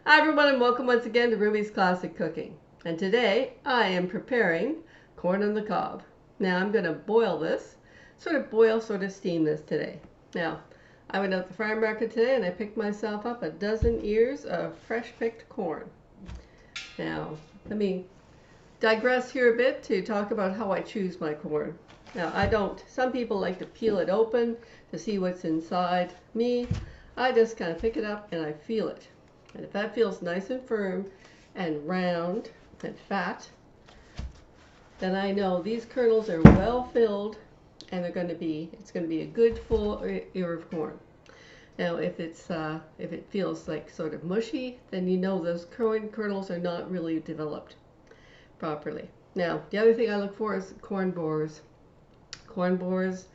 Hi everyone and welcome once again to Ruby's Classic Cooking. And today I am preparing corn on the cob. Now I'm going to boil this, sort of steam this today. Now I went out to the farm market today and I picked myself up a dozen ears of fresh picked corn. Now let me digress here a bit to talk about how I choose my corn. Now some people like to peel it open to see what's inside. Me, I just kind of pick it up and I feel it. And if that feels nice and firm and round and fat, then I know these kernels are well filled and it's going to be a good full ear of corn. Now if it feels like sort of mushy, then you know those corn kernels are not really developed properly. Now the other thing I look for is corn borers. Corn borers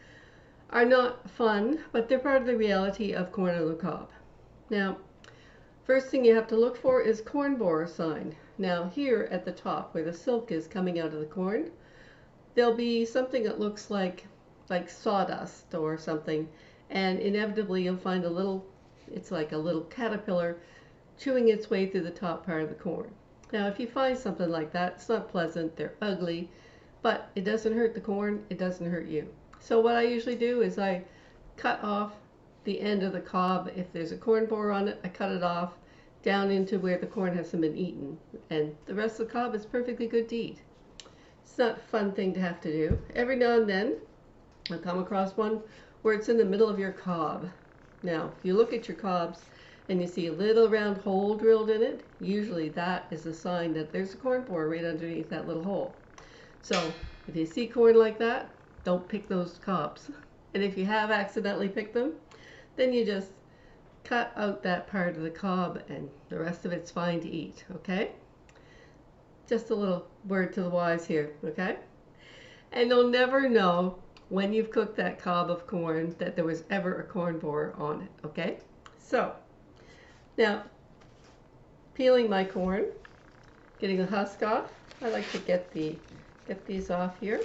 are not fun, but they're part of the reality of corn on the cob. Now first thing you have to look for is corn borer sign. Now here at the top where the silk is coming out of the corn, there'll be something that looks like sawdust or something, and inevitably you'll find it's like a little caterpillar chewing its way through the top part of the corn. Now if you find something like that, it's not pleasant, they're ugly, but it doesn't hurt the corn, it doesn't hurt you. So what I usually do is I cut off the end of the cob. If there's a corn borer on it, I cut it off down into where the corn hasn't been eaten, and the rest of the cob is perfectly good to eat. It's not a fun thing to have to do. Every now and then I'll come across one where it's in the middle of your cob. Now if you look at your cobs and you see a little round hole drilled in it, usually that is a sign that there's a corn borer right underneath that little hole. So if you see corn like that, don't pick those cobs. And if you have accidentally picked them, then you just cut out that part of the cob and the rest of it's fine to eat, okay? Just a little word to the wise here, okay? And you'll never know when you've cooked that cob of corn that there was ever a corn borer on it, okay? So, now, peeling my corn, getting the husk off. I like to get these off here.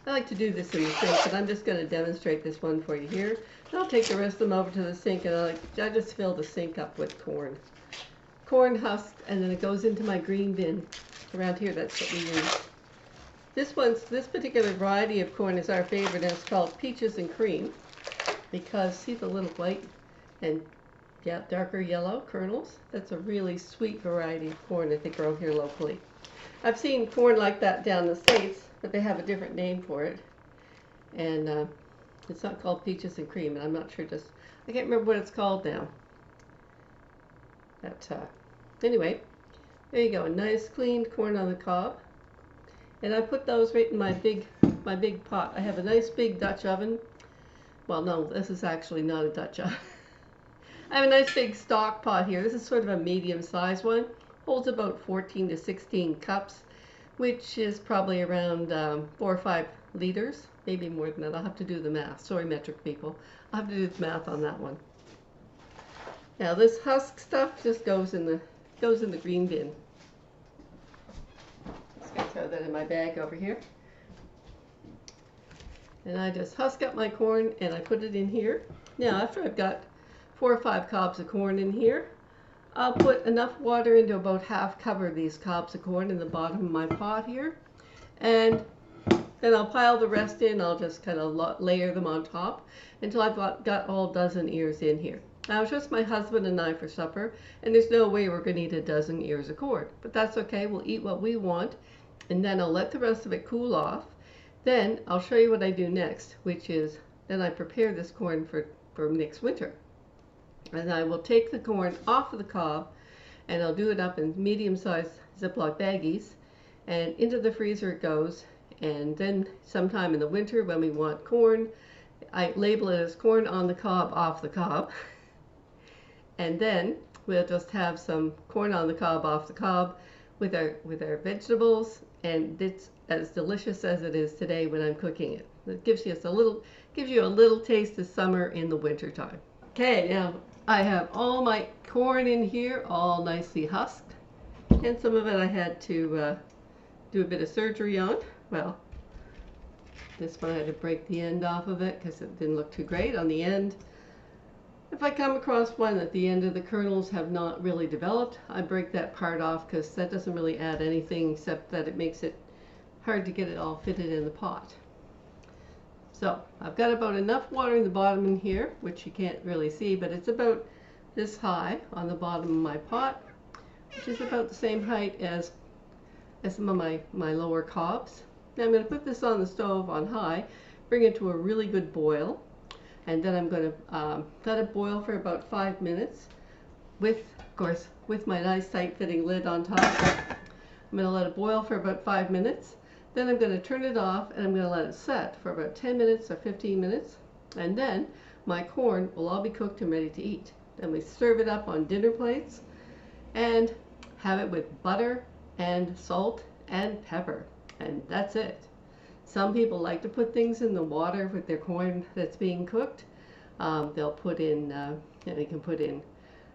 I like to do this in the sink, but I'm just going to demonstrate this one for you here. And I'll take the rest of them over to the sink, and I just fill the sink up with corn husk, and then it goes into my green bin around here. That's what we use. This particular variety of corn is our favorite, and it's called Peaches and Cream, because see the little white and darker yellow kernels? That's a really sweet variety of corn that they grow here locally. I've seen corn like that down in the States, but they have a different name for it, and it's not called Peaches and Cream, and I'm not sure, I can't remember what it's called now. Anyway, there you go, a nice cleaned corn on the cob, and I put those right in my big pot. I have a nice big Dutch oven. Well, no, this is actually not a Dutch oven. I have a nice big stock pot here. This is sort of a medium-sized one. Holds about 14 to 16 cups, which is probably around 4 or 5 liters, maybe more than that. I'll have to do the math. Sorry, metric people. I'll have to do the math on that one. Now this husk stuff just goes in the green bin. Just gonna throw that in my bag over here. And I just husk up my corn and I put it in here. Now after I've got 4 or 5 cobs of corn in here, I'll put enough water into about half cover these cobs of corn in the bottom of my pot here, and then I'll pile the rest in. I'll just kind of layer them on top until I've got all dozen ears in here. Now it's just my husband and I for supper, and there's no way we're going to eat a dozen ears of corn, but that's okay. We'll eat what we want, and then I'll let the rest of it cool off. Then I'll show you what I do next, which is then I prepare this corn for next winter. And I will take the corn off of the cob, and I'll do it up in medium-sized Ziploc baggies, and into the freezer it goes. And then sometime in the winter when we want corn, I label it as corn on the cob, off the cob. And then we'll just have some corn on the cob, off the cob with our vegetables, and it's as delicious as it is today when I'm cooking it. It gives you a little taste of summer in the winter time. Okay, now I have all my corn in here, all nicely husked, and some of it I had to do a bit of surgery on. Well, this one I had to break the end off of it because it didn't look too great on the end. If I come across one at the end of the kernels have not really developed, I break that part off because that doesn't really add anything except that it makes it hard to get it all fitted in the pot. So I've got about enough water in the bottom in here, which you can't really see, but it's about this high on the bottom of my pot, which is about the same height as some of my lower cobs. Now I'm going to put this on the stove on high, bring it to a really good boil, and then I'm going to let it boil for about 5 minutes with, of course, with my nice tight fitting lid on top. I'm going to let it boil for about 5 minutes. Then I'm going to turn it off and I'm going to let it set for about 10 minutes or 15 minutes. And then my corn will all be cooked and ready to eat. Then we serve it up on dinner plates and have it with butter and salt and pepper. And that's it. Some people like to put things in the water with their corn that's being cooked. They'll put in, you can put in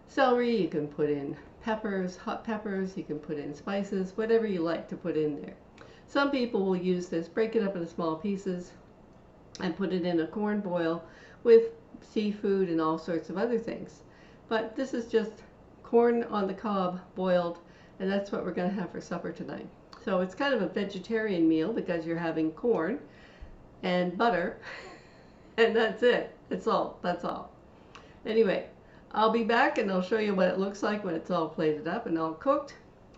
celery, you can put in peppers, hot peppers, you can put in spices, whatever you like to put in there. Some people will use this, break it up into small pieces, and put it in a corn boil with seafood and all sorts of other things. But this is just corn on the cob boiled, and that's what we're going to have for supper tonight. So it's kind of a vegetarian meal because you're having corn and butter, and that's it. That's all. Anyway, I'll be back and I'll show you what it looks like when it's all plated up and all cooked.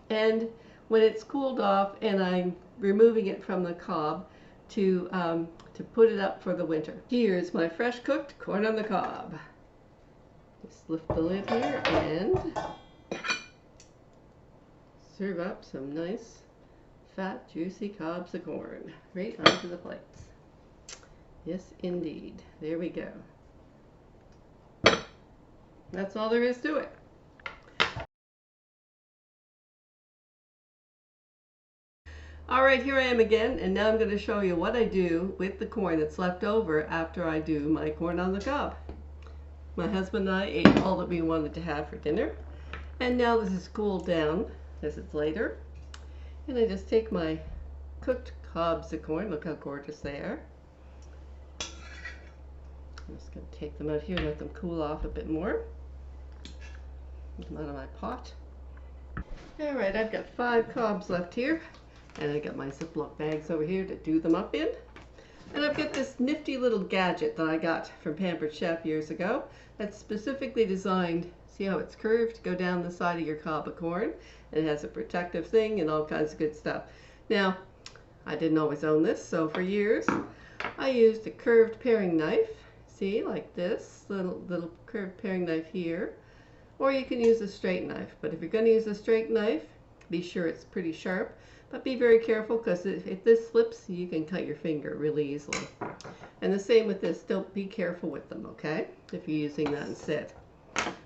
And when it's cooled off and I'm removing it from the cob to put it up for the winter. Here's my fresh cooked corn on the cob. Just lift the lid here and serve up some nice fat juicy cobs of corn right onto the plates. Yes indeed. There we go. That's all there is to it. Alright, here I am again, and now I'm going to show you what I do with the corn that's left over after I do my corn on the cob. My husband and I ate all that we wanted to have for dinner, and now this is cooled down as it's later. And I just take my cooked cobs of corn, look how gorgeous they are. I'm just going to take them out here and let them cool off a bit more. Get them out of my pot. Alright, I've got 5 cobs left here. And I got my Ziploc bags over here to do them up in. And I've got this nifty little gadget that I got from Pampered Chef years ago that's specifically designed, see how it's curved, to go down the side of your cob of corn. And it has a protective thing and all kinds of good stuff. Now, I didn't always own this, so for years I used a curved paring knife. See, like this, little curved paring knife here. Or you can use a straight knife, but if you're going to use a straight knife, be sure it's pretty sharp. But be very careful because if this slips, you can cut your finger really easily. And the same with this, still be careful with them, okay? If you're using that instead.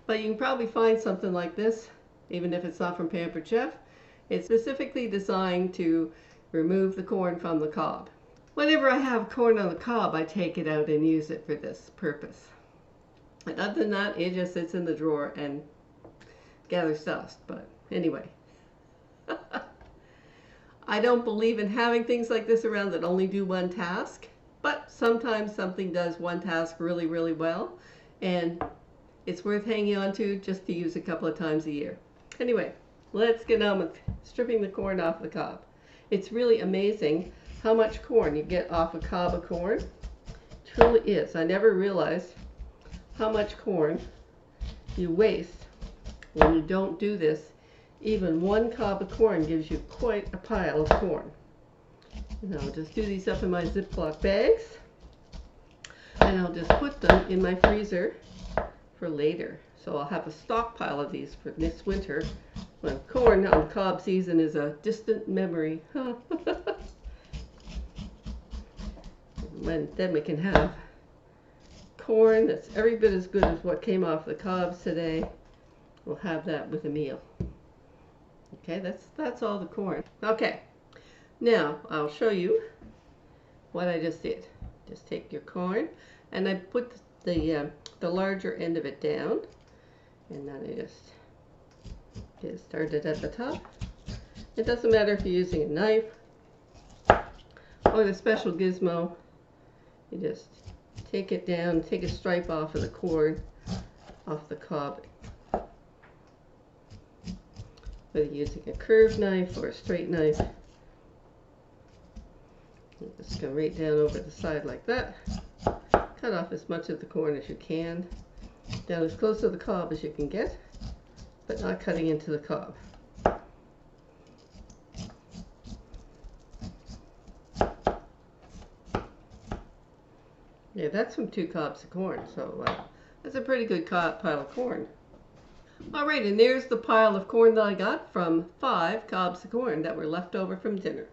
But you can probably find something like this, even if it's not from Pampered Chef. It's specifically designed to remove the corn from the cob. Whenever I have corn on the cob, I take it out and use it for this purpose. And other than that, it just sits in the drawer and gathers dust. But anyway. I don't believe in having things like this around that only do one task, but sometimes something does one task really, really well, and it's worth hanging on to just to use a couple of times a year. Anyway, let's get on with stripping the corn off the cob. It's really amazing how much corn you get off a cob of corn. It truly is. I never realized how much corn you waste when you don't do this. Even 1 cob of corn gives you quite a pile of corn. And I'll just do these up in my Ziploc bags. And I'll just put them in my freezer for later. So I'll have a stockpile of these for this winter when corn on cob season is a distant memory. Then we can have corn that's every bit as good as what came off the cobs today. We'll have that with a meal. Okay, that's all the corn. Okay, now I'll show you what I just did. Just take your corn, and I put the larger end of it down, and then I just get started at the top. It doesn't matter if you're using a knife or the special gizmo. You just take it down, take a stripe off of the corn, off the cob. Whether you're using a curved knife or a straight knife. Just go right down over the side like that. Cut off as much of the corn as you can. Down as close to the cob as you can get, but not cutting into the cob. Yeah, that's from 2 cobs of corn, so that's a pretty good pile of corn. Alright, and there's the pile of corn that I got from 5 cobs of corn that were left over from dinner.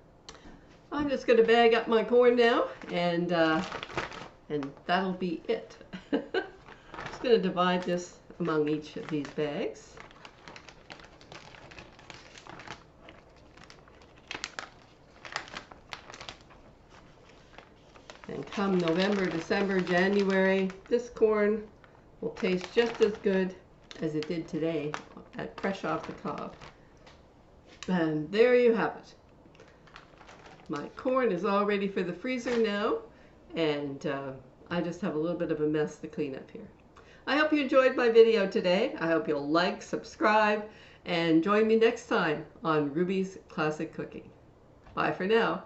I'm just going to bag up my corn now, and that'll be it. Just going to divide this among each of these bags. And come November, December, January, this corn will taste just as good as it did today, fresh off the cob. And there you have it. My corn is all ready for the freezer now, and I just have a little bit of a mess to clean up here. I hope you enjoyed my video today. I hope you'll like, subscribe, and join me next time on Ruby's Classic Cooking. Bye for now.